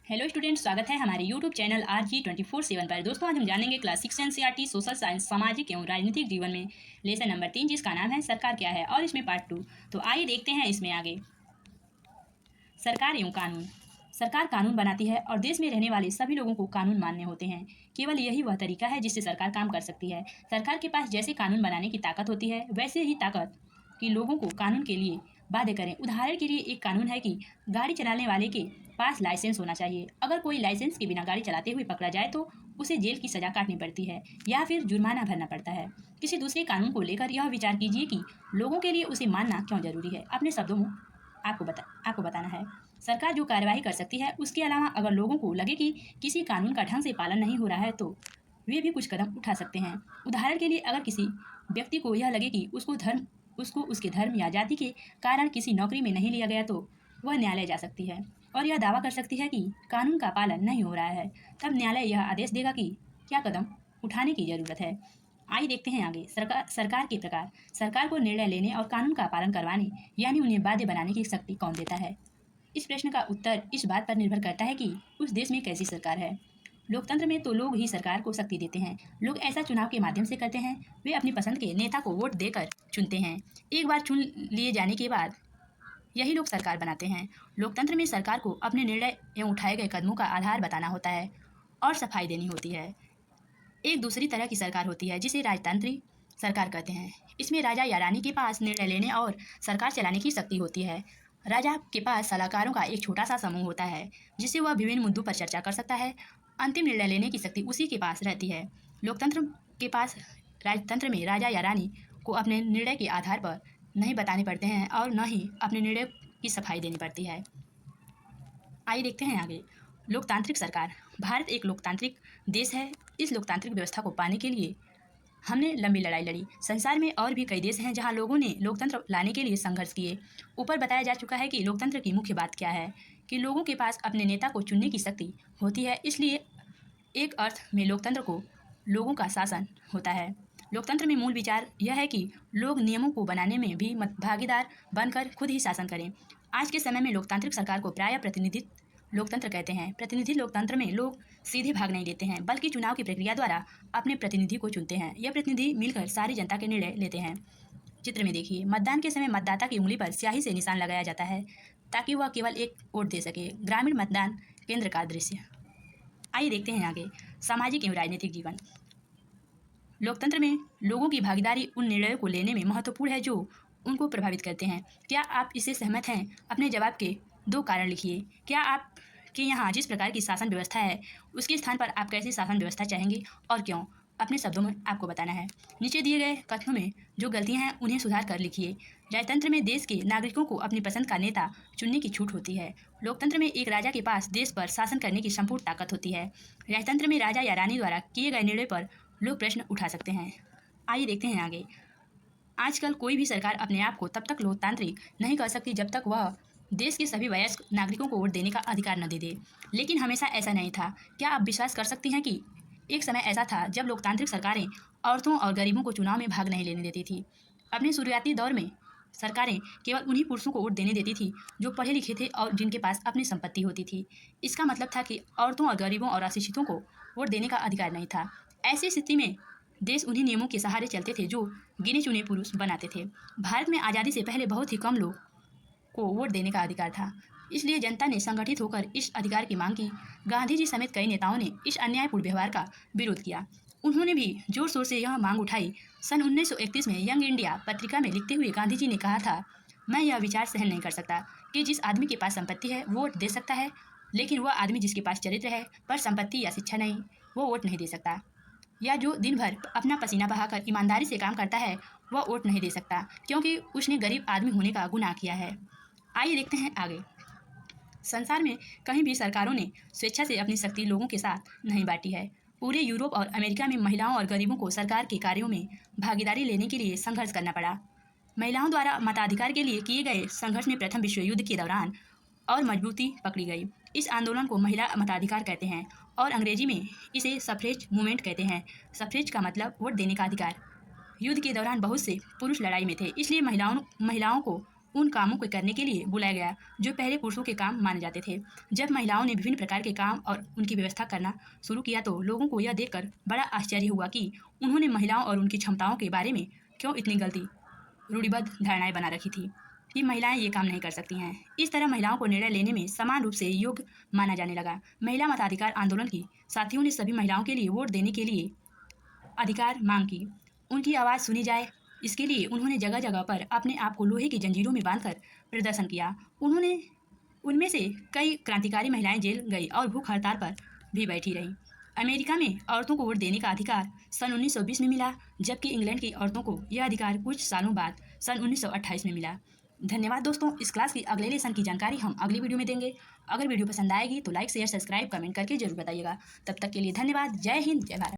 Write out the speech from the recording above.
Hello students, स्वागत है हमारे यूट्यूब चैनल RG24/7 पर। दोस्तों, आज हम जानेंगे क्लास 6 NCERT सोशल साइंस सामाजिक एवं राजनीतिक जीवन में लेसन नंबर 3, जिसका नाम है सरकार क्या है, और इसमें पार्ट 2। तो आइए देखते हैं इसमें आगे। सरकार एवं कानून। सरकार कानून बनाती है और देश में रहने वाले सभी लोगों को कानून मान्य होते हैं। केवल यही वह तरीका है जिससे सरकार काम कर सकती है। सरकार के पास जैसे कानून बनाने की ताकत होती है, वैसे ही ताकत कि लोगों को कानून के लिए बाध्य करें। उदाहरण के लिए एक कानून है कि गाड़ी चलाने वाले के पास लाइसेंस होना चाहिए। अगर कोई लाइसेंस के बिना गाड़ी चलाते हुए पकड़ा जाए तो उसे जेल की सजा काटनी पड़ती है या फिर जुर्माना भरना पड़ता है। किसी दूसरे कानून को लेकर यह विचार कीजिए कि लोगों के लिए उसे मानना क्यों जरूरी है। अपने शब्दों में आपको बताना है। सरकार जो कार्यवाही कर सकती है, उसके अलावा अगर लोगों को लगे कि किसी कानून का ढंग से पालन नहीं हो रहा है तो वे भी कुछ कदम उठा सकते हैं। उदाहरण के लिए, अगर किसी व्यक्ति को यह लगे कि उसको उसके धर्म या जाति के कारण किसी नौकरी में नहीं लिया गया तो वह न्यायालय जा सकती है और यह दावा कर सकती है कि कानून का पालन नहीं हो रहा है। तब न्यायालय यह आदेश देगा कि क्या कदम उठाने की जरूरत है। आइए देखते हैं आगे। सरकार के प्रकार। सरकार को निर्णय लेने और कानून का पालन करवाने यानी उन्हें बाध्य बनाने की शक्ति कौन देता है? इस प्रश्न का उत्तर इस बात पर निर्भर करता है कि उस देश में कैसी सरकार है। लोकतंत्र में तो लोग ही सरकार को शक्ति देते हैं। लोग ऐसा चुनाव के माध्यम से करते हैं। वे अपनी पसंद के नेता को वोट देकर चुनते हैं। एक बार चुन लिए जाने के बाद यही लोग सरकार बनाते हैं। लोकतंत्र में सरकार को अपने निर्णय एवं उठाए गए कदमों का आधार बताना होता है और सफाई देनी होती है। एक दूसरी तरह की सरकार होती है जिसे राजतांत्रिक सरकार कहते हैं। इसमें राजा या रानी के पास निर्णय लेने और सरकार चलाने की शक्ति होती है। राजा के पास सलाहकारों का एक छोटा सा समूह होता है जिससे वह विभिन्न मुद्दों पर चर्चा कर सकता है। अंतिम निर्णय लेने की शक्ति उसी के पास रहती है। लोकतंत्र के पास राजतंत्र में राजा या रानी को अपने निर्णय के आधार पर नहीं बताने पड़ते हैं और न ही अपने निर्णय की सफाई देनी पड़ती है। आइए देखते हैं आगे। लोकतांत्रिक सरकार। भारत एक लोकतांत्रिक देश है। इस लोकतांत्रिक व्यवस्था को पाने के लिए हमने लंबी लड़ाई लड़ी। संसार में और भी कई देश हैं जहां लोगों ने लोकतंत्र लाने के लिए संघर्ष किए। ऊपर बताया जा चुका है कि लोकतंत्र की मुख्य बात क्या है, कि लोगों के पास अपने नेता को चुनने की शक्ति होती है। इसलिए एक अर्थ में लोकतंत्र को लोगों का शासन होता है। लोकतंत्र में मूल विचार यह है कि लोग नियमों को बनाने में भी भागीदार बनकर खुद ही शासन करें। आज के समय में लोकतांत्रिक सरकार को प्रायः प्रतिनिधित्व लोकतंत्र कहते हैं। प्रतिनिधि लोकतंत्र में लोग सीधे भाग नहीं लेते हैं, बल्कि चुनाव की प्रक्रिया द्वारा अपने प्रतिनिधि को चुनते हैं। यह प्रतिनिधि मिलकर सारी जनता के निर्णय लेते हैं। चित्र में देखिए, मतदान के समय मतदाता की उंगली पर स्याही से निशान लगाया जाता है ताकि वह केवल एक वोट दे सके। ग्रामीण मतदान केंद्र का दृश्य। आइए देखते हैं आगे। सामाजिक एवं राजनीतिक जीवन। लोकतंत्र में लोगों की भागीदारी उन निर्णयों को लेने में महत्वपूर्ण है जो उनको प्रभावित करते हैं। क्या आप इससे सहमत हैं? अपने जवाब के 2 कारण लिखिए। क्या आपके यहाँ जिस प्रकार की शासन व्यवस्था है उसके स्थान पर आप कैसी शासन व्यवस्था चाहेंगे और क्यों? अपने शब्दों में आपको बताना है। नीचे दिए गए कथनों में जो गलतियां हैं उन्हें सुधार कर लिखिए। राजतंत्र में देश के नागरिकों को अपनी पसंद का नेता चुनने की छूट होती है। लोकतंत्र में एक राजा के पास देश पर शासन करने की संपूर्ण ताकत होती है। राजतंत्र में राजा या रानी द्वारा किए गए निर्णय पर लोग प्रश्न उठा सकते हैं। आइए देखते हैं आगे। आजकल कोई भी सरकार अपने आप को तब तक लोकतांत्रिक नहीं कर सकती जब तक वह देश के सभी वयस्क नागरिकों को वोट देने का अधिकार न दे दे। लेकिन हमेशा ऐसा नहीं था। क्या आप विश्वास कर सकती हैं कि एक समय ऐसा था जब लोकतांत्रिक सरकारें औरतों और गरीबों को चुनाव में भाग नहीं लेने देती थी। अपने शुरुआती दौर में सरकारें केवल उन्हीं पुरुषों को वोट देने देती थी जो पढ़े लिखे थे और जिनके पास अपनी संपत्ति होती थी। इसका मतलब था कि औरतों और गरीबों और अशिक्षितों को वोट देने का अधिकार नहीं था। ऐसी स्थिति में देश उन्हीं नियमों के सहारे चलते थे जो गिने चुने पुरुष बनाते थे। भारत में आज़ादी से पहले बहुत ही कम लोग को वोट देने का अधिकार था, इसलिए जनता ने संगठित होकर इस अधिकार की मांग की। गांधी जी समेत कई नेताओं ने इस अन्यायपूर्ण व्यवहार का विरोध किया। उन्होंने भी जोर शोर से यह मांग उठाई। सन 1931 में यंग इंडिया पत्रिका में लिखते हुए गांधी जी ने कहा था, मैं यह विचार सहन नहीं कर सकता कि जिस आदमी के पास संपत्ति है वो वोट दे सकता है, लेकिन वह आदमी जिसके पास चरित्र है पर संपत्ति या शिक्षा नहीं, वो वोट नहीं दे सकता। या जो दिन भर अपना पसीना बहाकर ईमानदारी से काम करता है वह वोट नहीं दे सकता क्योंकि उसने गरीब आदमी होने का गुनाह किया है। आइए देखते हैं आगे। संसार में कहीं भी सरकारों ने स्वेच्छा से अपनी शक्ति लोगों के साथ नहीं बांटी है। पूरे यूरोप और अमेरिका में महिलाओं और गरीबों को सरकार के कार्यों में भागीदारी लेने के लिए संघर्ष करना पड़ा। महिलाओं द्वारा मताधिकार के लिए किए गए संघर्ष में प्रथम विश्व युद्ध के दौरान और मजबूती पकड़ी गई। इस आंदोलन को महिला मताधिकार कहते हैं और अंग्रेजी में इसे सफ्रेज मूवमेंट कहते हैं। सफ्रेज का मतलब वोट देने का अधिकार। युद्ध के दौरान बहुत से पुरुष लड़ाई में थे, इसलिए महिलाओं को उन कामों को करने के लिए बुलाया गया जो पहले पुरुषों के काम माने जाते थे। जब महिलाओं ने विभिन्न प्रकार के काम और उनकी व्यवस्था करना शुरू किया तो लोगों को यह देखकर बड़ा आश्चर्य हुआ कि उन्होंने महिलाओं और उनकी क्षमताओं के बारे में क्यों इतनी गलती रूढ़िबद्ध धारणाएं बना रखी थी कि महिलाएं ये काम नहीं कर सकती हैं। इस तरह महिलाओं को निर्णय लेने में समान रूप से योग्य माना जाने लगा। महिला मताधिकार आंदोलन की साथियों ने सभी महिलाओं के लिए वोट देने के लिए अधिकार मांग की। उनकी आवाज़ सुनी जाए, इसके लिए उन्होंने जगह जगह पर अपने आप को लोहे की जंजीरों में बांधकर प्रदर्शन किया। उनमें से कई क्रांतिकारी महिलाएं जेल गई और भूख हड़ताल पर भी बैठी रहीं। अमेरिका में औरतों को वोट देने का अधिकार सन 1920 में मिला, जबकि इंग्लैंड की औरतों को यह अधिकार कुछ सालों बाद सन 1928 में मिला। धन्यवाद दोस्तों। इस क्लास की अगले लेसन की जानकारी हम अगली वीडियो में देंगे। अगर वीडियो पसंद आएगी तो लाइक शेयर सब्सक्राइब कमेंट करके जरूर बताइएगा। तब तक के लिए धन्यवाद। जय हिंद, जय भारत।